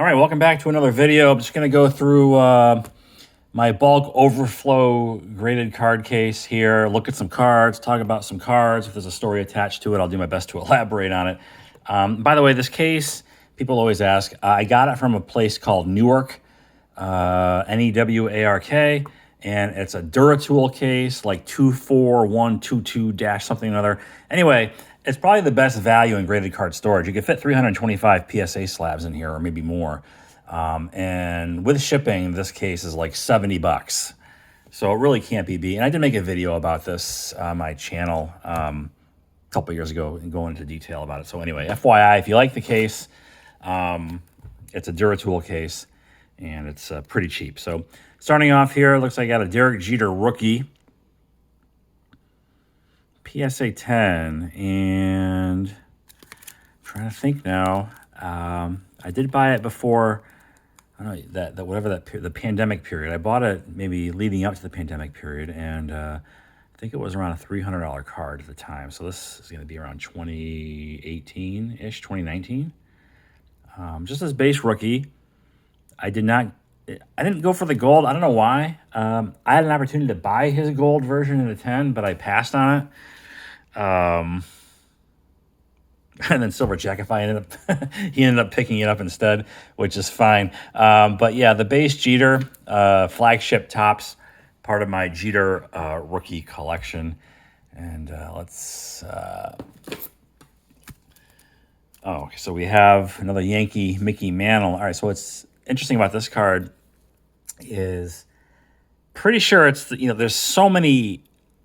All right, welcome back to another video. I'm just going to go through my bulk overflow graded card case here, look at some cards, talk about some cards. If there's a story attached to it, I'll do my best to elaborate on it. By the way, this case, people always ask, I got it from a place called Newark, Newark, and it's a Duratool case, like 24122-something or another. Anyway, it's probably the best value in graded card storage. You can fit 325 PSA slabs in here, or maybe more. And with shipping, this case is like 70 bucks. So it really can't be beat. And I did make a video about this on my channel a couple years ago and go into detail about it. So anyway, FYI, if you like the case, it's a Duratool case, and it's pretty cheap. So starting off here, looks like I got a Derek Jeter rookie. PSA 10, and I'm trying to think now. I did buy it before, I don't know, that whatever the pandemic period. I bought it maybe leading up to the pandemic period, and I think it was around a $300 card at the time. So this is going to be around 2018-ish, 2019. Just as base rookie. I didn't go for the gold. I don't know why. I had an opportunity to buy his gold version in the 10, but I passed on it. And then Silver Jackify ended up picking it up instead, which is fine. But yeah, the base Jeter flagship tops, part of my Jeter rookie collection. And let's. So we have another Yankee Mickey Mantle. All right, so what's interesting about this card is pretty sure it's there's so many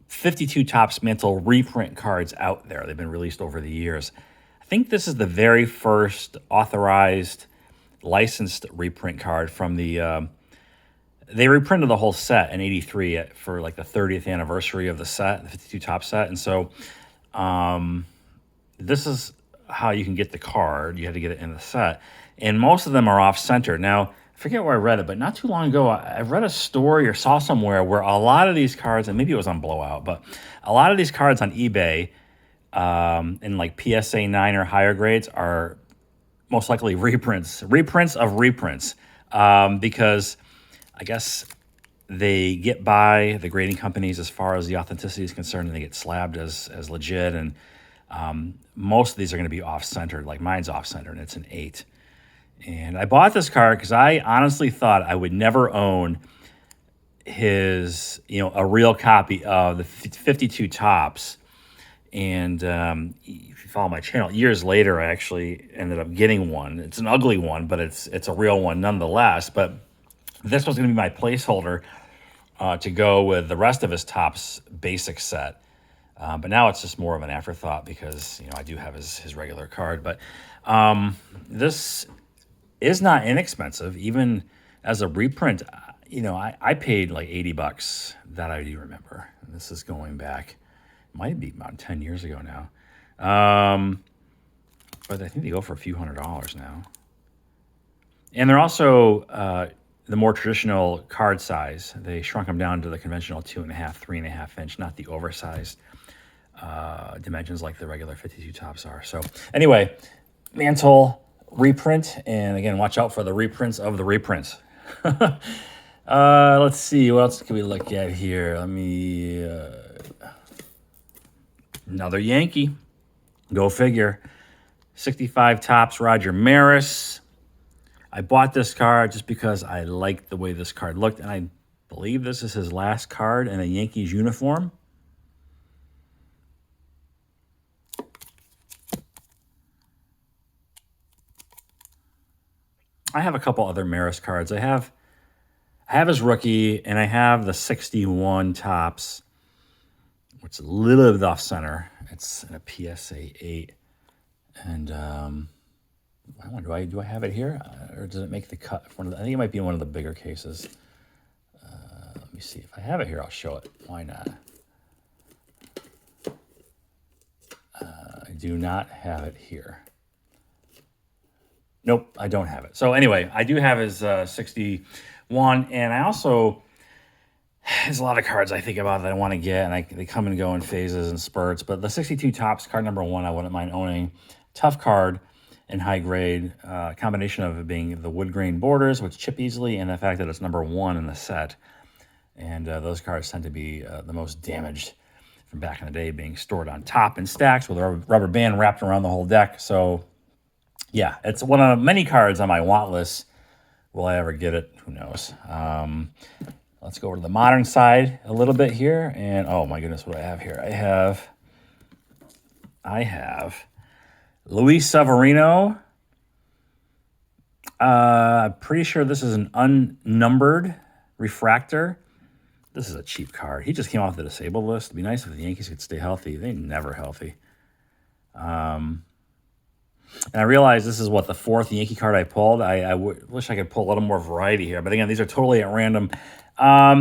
52 Topps Mantle reprint cards out there. They've been released over the years. I think this is the very first authorized licensed reprint card from the they reprinted the whole set in '83 for like the 30th anniversary of the set, the 52 Topps set. And so this is how you can get the card. You have to get it in the set. And most of them are off-center. Now, I forget where I read it, but not too long ago, I read a story or saw somewhere where a lot of these cards, and maybe it was on Blowout, but a lot of these cards on eBay in like PSA 9 or higher grades are most likely reprints of reprints, because I guess they get by the grading companies as far as the authenticity is concerned, and they get slabbed as legit. And most of these are going to be off-centered. Like mine's off-centered, and it's an 8. And I bought this card because I honestly thought I would never own his, a real copy of the 52 Topps. And if you follow my channel, years later, I actually ended up getting one. It's an ugly one, but it's a real one nonetheless. But this was going to be my placeholder to go with the rest of his Topps basic set. But now it's just more of an afterthought because, I do have his regular card. But this is not inexpensive, even as a reprint. I paid like 80 bucks, that I do remember. And this is going back, might be about 10 years ago now. But I think they go for a few $100s now. And they're also the more traditional card size. They shrunk them down to the conventional 2.5, 3.5 inch, not the oversized dimensions like the regular 52 Topps are. So anyway, Mantle reprint, and again, watch out for the reprints of the reprints. Let's see, what else can we look at here? Let me another Yankee, go figure. 65 Topps Roger Maris. I bought this card just because I liked the way this card looked, and I believe this is his last card in a Yankees uniform. I have a couple other Maris cards. I have his rookie, and I have the 61 Topps, which is a little bit off center. It's in a PSA 8, and I wonder, do I have it here, or does it make the cut? I think it might be in one of the bigger cases. Let me see if I have it here. I'll show it. Why not? I do not have it here. Nope, I don't have it. So anyway, I do have his 61, and I also, there's a lot of cards I think about that I want to get, and they come and go in phases and spurts, but the 62 Topps card number 1 I wouldn't mind owning. Tough card. in high grade. Combination of it being the wood grain borders, which chip easily, and the fact that it's number 1 in the set. And those cards tend to be the most damaged from back in the day, being stored on top in stacks with a rubber band wrapped around the whole deck. So yeah, it's one of many cards on my want list. Will I ever get it? Who knows? Let's go over to the modern side a little bit here. And oh my goodness, what do I have here? I have Luis Severino. I'm pretty sure this is an unnumbered refractor. This is a cheap card. He just came off the disabled list. It'd be nice if the Yankees could stay healthy. They're never healthy. And I realize this is what, the 4th Yankee card I pulled. I wish I could pull a little more variety here. But again, these are totally at random.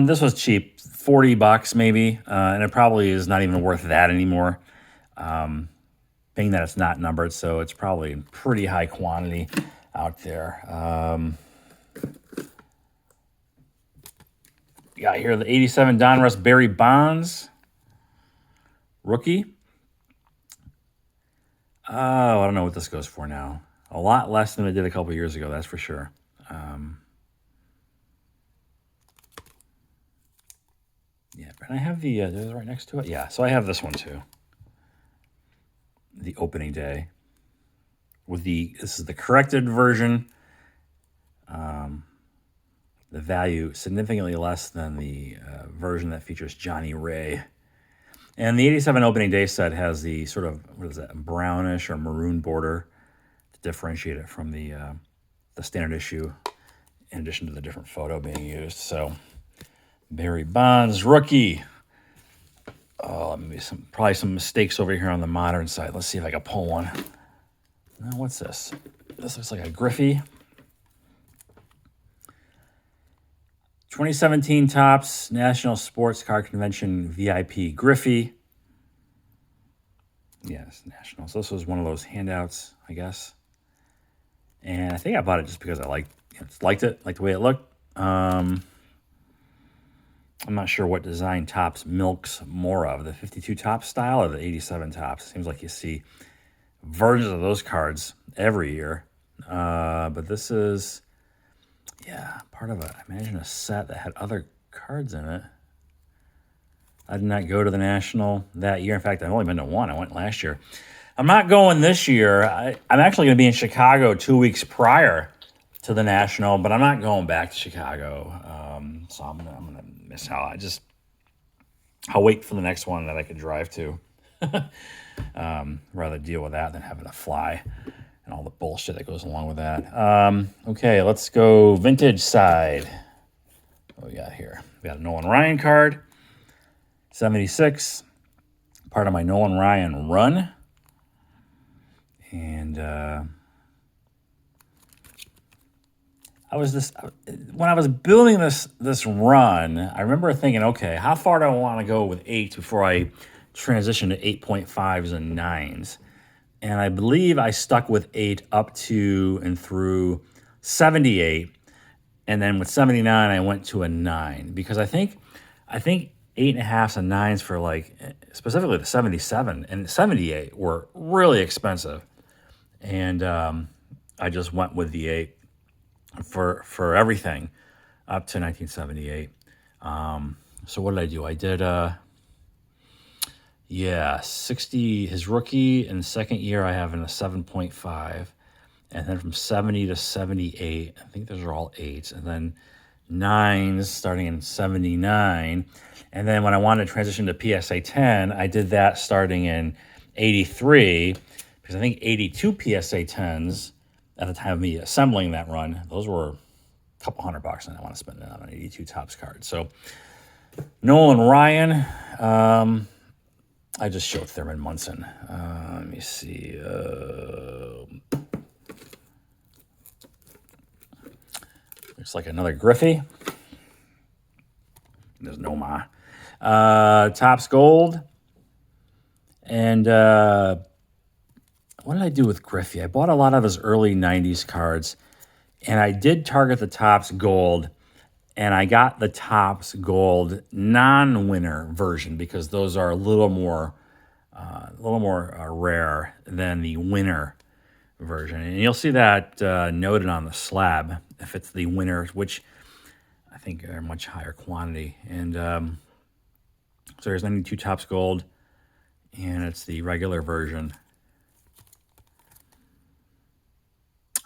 This was cheap, $40 maybe. And it probably is not even worth that anymore. Being that it's not numbered, so it's probably pretty high quantity out there. Got here the 87 Donruss Barry Bonds rookie. Oh, I don't know what this goes for now. A lot less than it did a couple years ago, that's for sure. Yeah, and I have the, right next to it. Yeah, so I have this one too. The opening day. This is the corrected version. The value significantly less than the version that features Johnny Ray. And the 87 opening day set has the sort of, what is that, brownish or maroon border to differentiate it from the standard issue, in addition to the different photo being used. So Barry Bonds rookie. Oh, probably some mistakes over here on the modern side. Let's see if I can pull one. Now, what's this? This looks like a Griffey. 2017 Topps National Sports Card Convention VIP Griffey. Yes, National. So this was one of those handouts, I guess. And I think I bought it just because I liked the way it looked. I'm not sure what design Topps milks more of, the 52 Topps style or the 87 Topps. Seems like you see versions of those cards every year. But this is, yeah, part of I imagine a set that had other cards in it. I did not go to the National that year. In fact, I've only been to one. I went last year. I'm not going this year. I'm actually going to be in Chicago 2 weeks prior to the National, but I'm not going back to Chicago. So I'm going to miss out. I'll wait for the next one that I could drive to. Rather deal with that than having to fly and all the bullshit that goes along with that. Okay, let's go vintage side. What we got here? We got a Nolan Ryan card. 76. Part of my Nolan Ryan run. And when I was building this run, I remember thinking, okay, how far do I want to go with 8 before I transition to 8.5s and 9s? And I believe I stuck with 8 up to and through 78. And then with 79, I went to a 9 because I think 8.5s and 9s for like specifically the 77 and 78 were really expensive. And I just went with the 8 for everything up to 1978. So what did I do? I did 60, his rookie and second year I have in a 7.5. And then from 70 to 78, I think those are all 8s. And then 9s starting in 79. And then when I wanted to transition to PSA 10, I did that starting in 83. Because I think 82 PSA 10s at the time of me assembling that run, those were a couple $100 and I want to spend it on an 82 Topps card. So Nolan Ryan, I just showed Thurman Munson. Let me see. Looks like another Griffey. There's no Ma. Topps Gold. And what did I do with Griffey? I bought a lot of his early 90s cards. And I did target the Topps Gold. And I got the Topps Gold non-winner version because those are a little more rare than the winner version. And you'll see that noted on the slab if it's the winner, which I think are much higher quantity. And so there's 92 Topps Gold, and it's the regular version.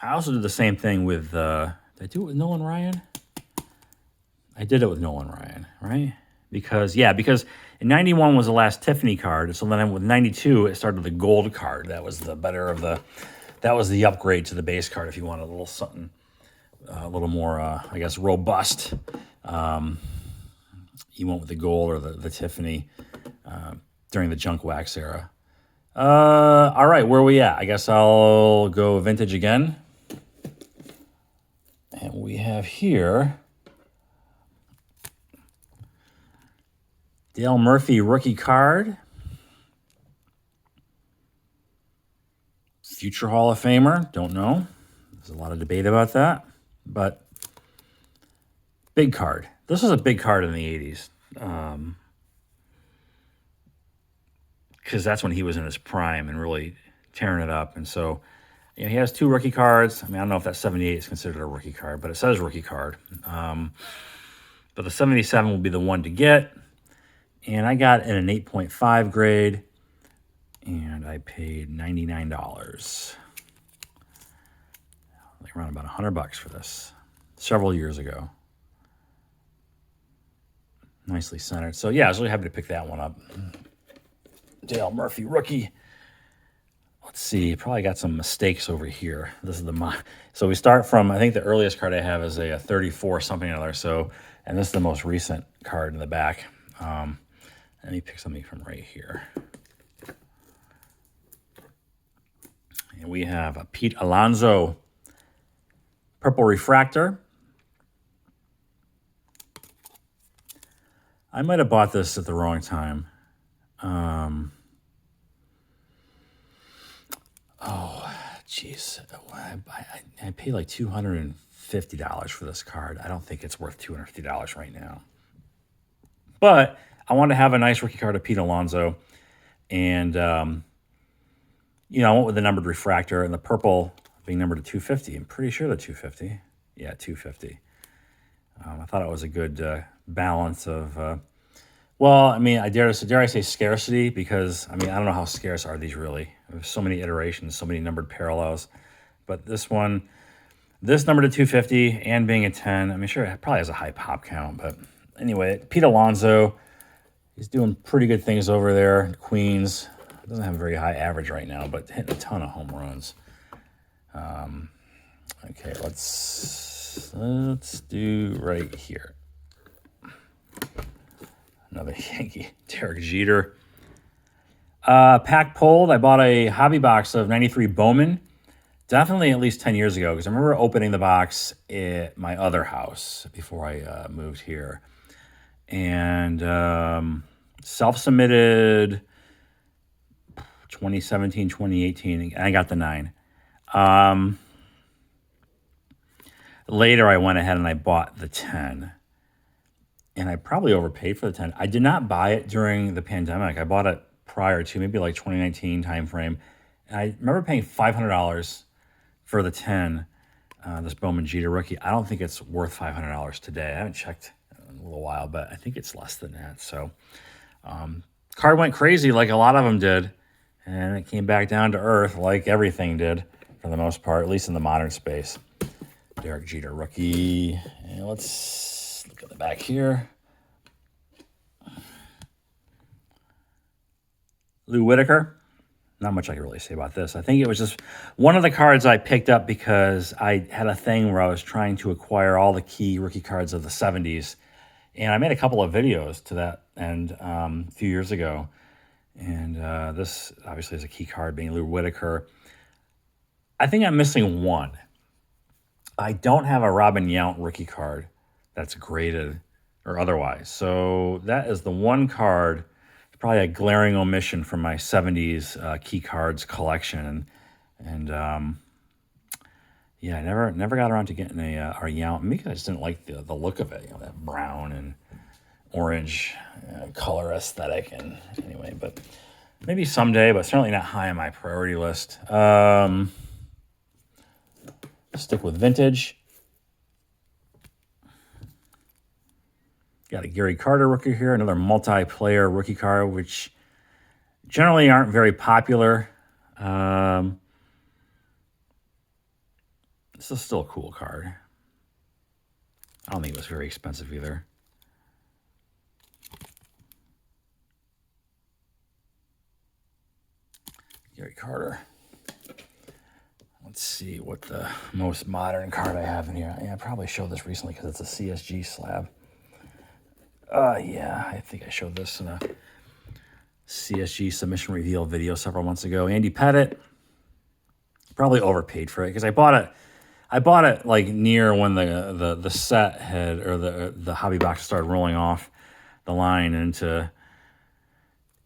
I also did the same thing with, did I do it with Nolan Ryan? I did it with Nolan Ryan, right? Because in 91 was the last Tiffany card. So then with 92, it started the gold card. That was the better of the, that was the upgrade to the base card if you wanted a little something, a little more, I guess, robust. You went with the gold or the Tiffany during the junk wax era. All right, where are we at? I guess I'll go vintage again. And we have here Dale Murphy rookie card. Future Hall of Famer, don't know. There's a lot of debate about that, but big card. This was a big card in the 80s. Because that's when he was in his prime and really tearing it up. And so, you know, he has 2 rookie cards. I mean, I don't know if that 78 is considered a rookie card, but it says rookie card. But the 77 will be the one to get. And I got in an 8.5 grade, and I paid $99. Like around about $100 for this several years ago. Nicely centered. So yeah, I was really happy to pick that one up. Dale Murphy rookie. Let's see, probably got some mistakes over here. This is so we start from, I think the earliest card I have is a 34 something or other. So, and this is the most recent card in the back. Let me pick something from right here. And we have a Pete Alonso purple refractor. I might have bought this at the wrong time. Oh, jeez. I paid like $250 for this card. I don't think it's worth $250 right now. But I wanted to have a nice rookie card of Pete Alonso. And, you know, I went with the numbered refractor and the purple being numbered to 250. I'm pretty sure the 250. Yeah, 250. I thought it was a good balance of, well, I mean, dare I say scarcity, because, I mean, I don't know how scarce are these really. There's so many iterations, so many numbered parallels. But this one, this number to 250 and being a 10, I mean, sure, it probably has a high pop count. But anyway, Pete Alonso, he's doing pretty good things over there. Queens, doesn't have a very high average right now, but hitting a ton of home runs. Okay, let's do right here. Another Yankee, Derek Jeter. Pack pulled. I bought a hobby box of 93 Bowman. Definitely at least 10 years ago, because I remember opening the box at my other house before I moved here. And self-submitted 2017, 2018, and I got the 9. Later, I went ahead and I bought the 10. And I probably overpaid for the 10. I did not buy it during the pandemic. I bought it prior to, maybe like 2019 timeframe. And I remember paying $500 for the 10, this Bowman Jeter rookie. I don't think it's worth $500 today. I haven't checked in a little while, but I think it's less than that. So card went crazy like a lot of them did. And it came back down to earth like everything did for the most part, at least in the modern space. Derek Jeter rookie. And let's look at the back here. Lou Whitaker. Not much I can really say about this. I think it was just one of the cards I picked up because I had a thing where I was trying to acquire all the key rookie cards of the 70s. And I made a couple of videos to that end a few years ago. And this obviously is a key card, being Lou Whitaker. I think I'm missing one. I don't have a Robin Yount rookie card that's graded or otherwise. So that is the one card. It's probably a glaring omission from my 70s key cards collection. And yeah, I never got around to getting a Yount. Maybe I just didn't like the look of it, you know, that brown and orange color aesthetic. And anyway, but maybe someday, but certainly not high on my priority list. Stick with vintage. Got a Gary Carter rookie here, another multiplayer rookie card, which generally aren't very popular. This is still a cool card. I don't think it was very expensive either. Gary Carter. Let's see what the most modern card I have in here. Yeah, I probably showed this recently because it's a CSG slab. Yeah, I think I showed this in a CSG submission reveal video several months ago. Andy Pettit. Probably overpaid for it because I bought it like near when the set had, or the hobby box started rolling off the line into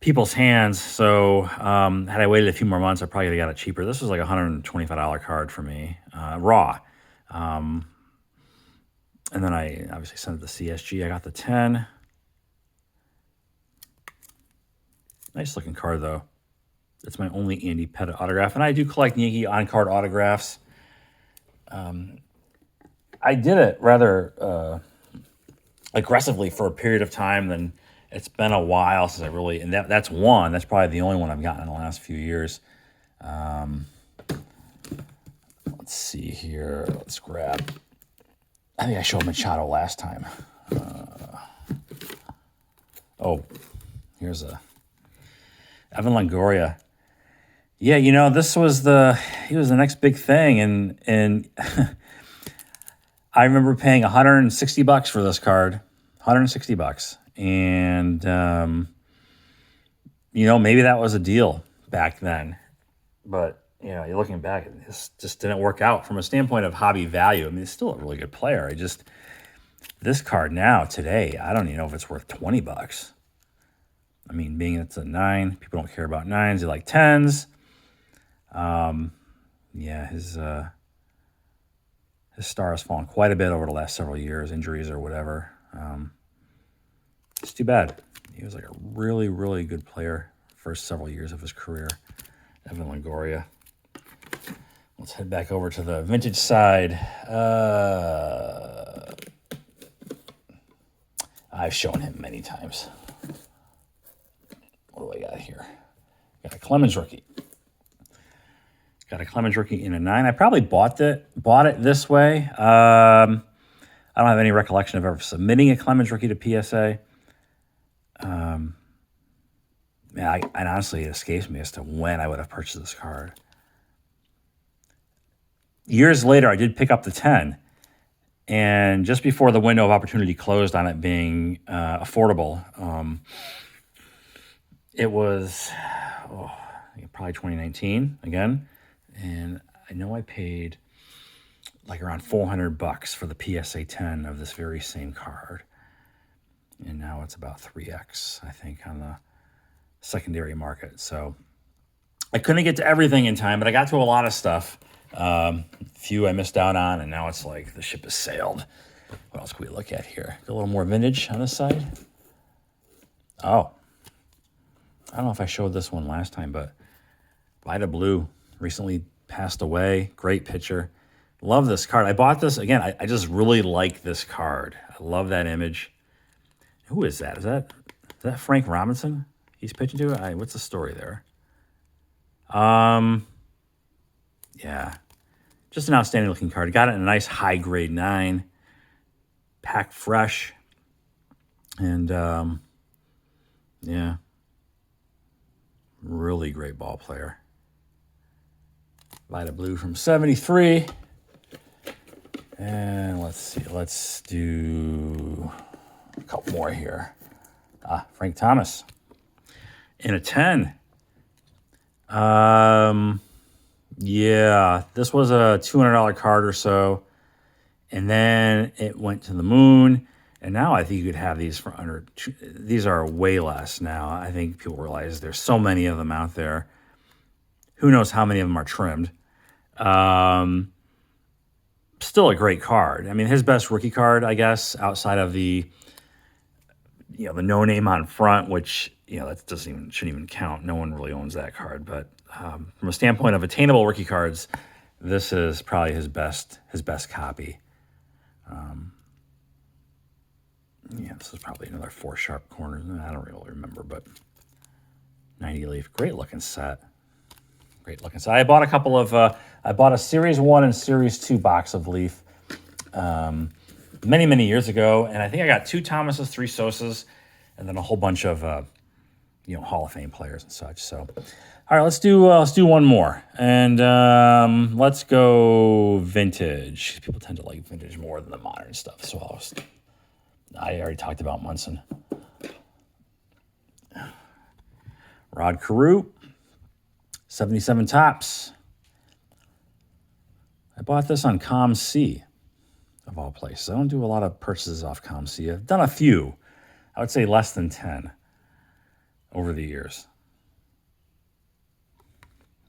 people's hands. So had I waited a few more months, I probably could have got it cheaper. This was like a $125 card for me, raw. And then I obviously sent it to CSG. I got the 10. Nice looking card though. It's my only Andy Pettit autograph, and I do collect Yankee on-card autographs. I did it rather aggressively for a period of time. Then it's been a while since I really, and that's one. That's probably the only one I've gotten in the last few years. Let's see here. Let's grab. I think I showed Machado last time. Here's a Evan Longoria. Yeah, you know, he was the next big thing, and I remember paying $160 for this card, $160, and you know, maybe that was a deal back then, but you know, you're looking back, this just didn't work out from a standpoint of hobby value. I mean, he's still a really good player. This card now today, I don't even know if it's worth $20. I mean, being it's a 9, people don't care about 9s; they like 10s. Yeah, his star has fallen quite a bit over the last several years, injuries or whatever. It's too bad. He was like a really, really good player first several years of his career. Evan Longoria. Let's head back over to the vintage side. I've shown him many times. What do I got here? Got a Clemens rookie. Got a Clemens rookie in a 9. I probably bought it this way. I don't have any recollection of ever submitting a Clemens rookie to PSA. And honestly, it escapes me as to when I would have purchased this card. Years later, I did pick up the 10. And just before the window of opportunity closed on it being affordable, it was probably 2019 again. And I know I paid like around $400 for the PSA 10 of this very same card. And now it's about 3x, I think, on the secondary market. So I couldn't get to everything in time, but I got to a lot of stuff. Few I missed out on, and now it's like the ship has sailed. What else can we look at here? A little more vintage on this side. Oh, I don't know if I showed this one last time, but Vida Blue recently passed away. Great pitcher. Love this card. I bought this, again, I just really like this card. I love that image. Who is that? Is that Frank Robinson he's pitching to? What's the story there? Yeah. Just an outstanding looking card. Got it in a nice high grade 9. Packed fresh. And yeah. Really great ball player. Vida Blue from 73. And let's see. Let's do a couple more here. Frank Thomas in a 10. Yeah, this was a $200 card or so. And then it went to the moon. And now I think you could have these for under, these are way less now. I think people realize there's so many of them out there. Who knows how many of them are trimmed. Still a great card. I mean, his best rookie card, I guess, outside of the, the no name on front, which, that shouldn't even count. No one really owns that card. But from a standpoint of attainable rookie cards, This is probably his best copy. Yeah, this is probably another 4 sharp corners. I don't really remember, but 90 Leaf, great looking set. Great looking set. I bought a couple of. I bought a Series 1 and Series 2 box of Leaf many years ago, and I think I got 2 Thomases, 3 Sosas, and then a whole bunch of Hall of Fame players and such. So, all right, let's do one more, and let's go vintage. People tend to like vintage more than the modern stuff. So I already talked about Munson. Rod Carew, 77 Tops. I bought this on ComC, of all places. I don't do a lot of purchases off ComC. I've done a few. I would say less than 10 over the years.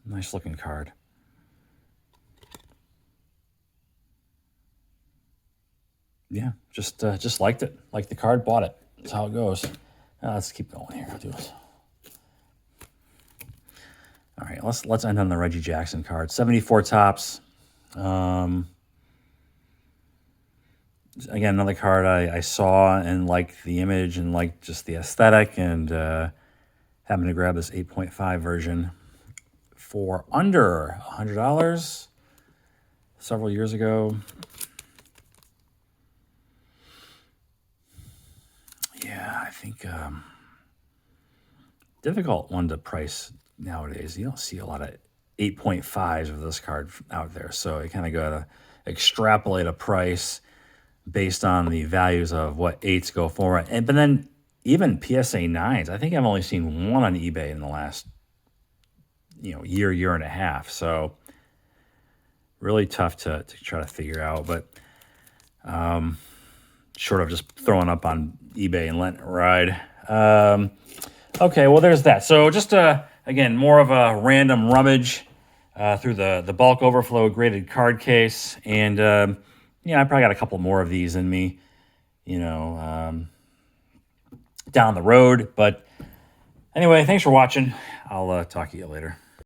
Nice looking card. Yeah, just liked it. Liked the card, bought it. That's how it goes. Let's keep going here. I'll do this. All right, let's end on the Reggie Jackson card. 74 Tops. Again, another card I saw and liked the image and liked just the aesthetic, and happened to grab this 8.5 version for under $100 several years ago. Yeah, I think difficult one to price nowadays. You don't see a lot of 8.5s of this card out there, so you kind of got to extrapolate a price based on the values of what 8s go for. But then even PSA 9s, I think I've only seen one on eBay in the last year and a half. So really tough to try to figure out, but short of just throwing up on eBay and letting it ride. Okay, well, there's that. So just again, more of a random rummage through the bulk overflow graded card case, and I probably got a couple more of these in me, down the road. But anyway, thanks for watching. I'll talk to you later.